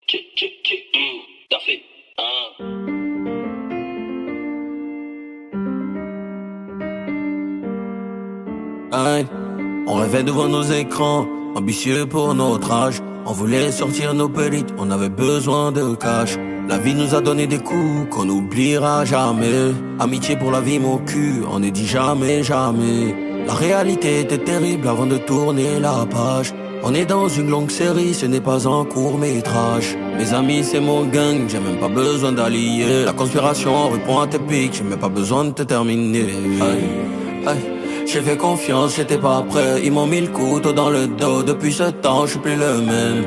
T'as fait. Hein. Aïe, on rêvait devant nos écrans, ambitieux pour notre âge. On voulait sortir nos pélites, on avait besoin de cash. La vie nous a donné des coups qu'on n'oubliera jamais. Amitié pour la vie, mon cul, on ne dit jamais, jamais. La réalité était terrible avant de tourner la page. On est dans une longue série, ce n'est pas un court métrage. Mes amis, c'est mon gang, j'ai même pas besoin d'allier. La conspiration répond à tes pics, j'ai même pas besoin de te terminer. Aïe, aïe. J'ai fait confiance, j'étais pas prêt. Ils m'ont mis le couteau dans le dos. Depuis ce temps, je suis plus le même.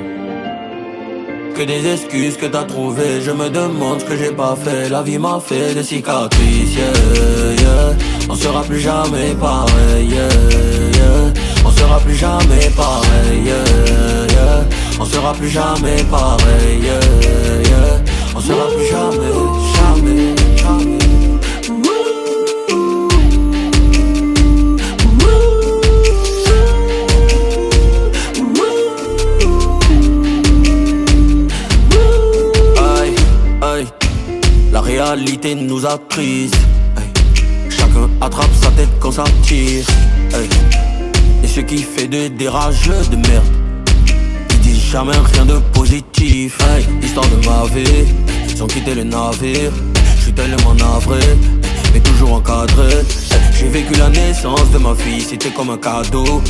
Que des excuses que t'as trouvées. Je me demande ce que j'ai pas fait. La vie m'a fait des cicatrices, yeah, yeah. On sera plus jamais pareil, yeah, yeah. On sera plus jamais pareil, yeah, yeah. On sera plus jamais pareil, yeah, yeah. On sera plus jamais, jamais, jamais. La réalité nous attrise. Chacun attrape sa tête quand ça tire. Et ce qui fait des rageux de merde, ils disent jamais rien de positif. Histoire de ma vie, ils ont quitté le navire. Je suis tellement navré, mais toujours encadré. J'ai vécu la naissance de ma fille, c'était comme un cadeau.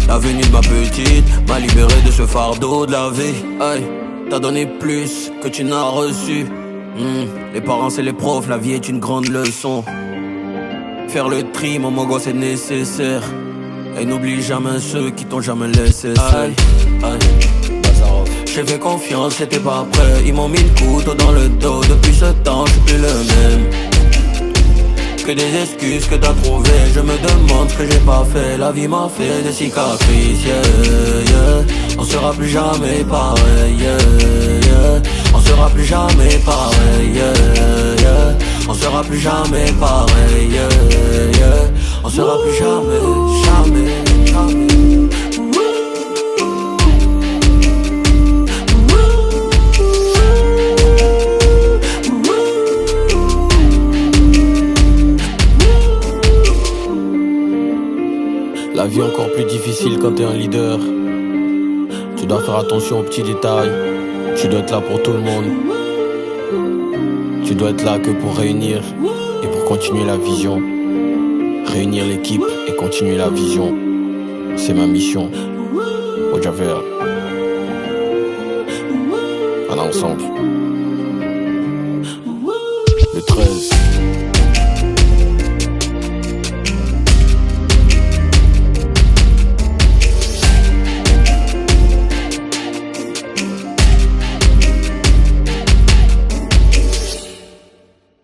La venue de ma petite m'a libéré de ce fardeau de la vie. T'as donné plus que tu n'as reçu. Les parents c'est les profs, la vie est une grande leçon. Faire le tri, mon gosse c'est nécessaire. Et n'oublie jamais ceux qui t'ont jamais laissé seul. J'ai fait confiance, j'étais pas prêt. Ils m'ont mis le couteau dans le dos. Depuis ce temps, je suis plus le même. Que des excuses que t'as trouvées. Je me demande ce que j'ai pas fait. La vie m'a fait des cicatrices, yeah, yeah. On sera plus jamais pareil, yeah, yeah. On sera plus jamais pareil, yeah, yeah. On sera plus jamais pareil, yeah, yeah. On sera plus jamais, jamais, jamais. La vie est encore plus difficile quand t'es un leader. Tu dois faire attention aux petits détails. Tu dois être là pour tout le monde. Tu dois être là que pour réunir et pour continuer la vision. Réunir l'équipe et continuer la vision. C'est ma mission. Ojavera. On est ensemble. Le 13.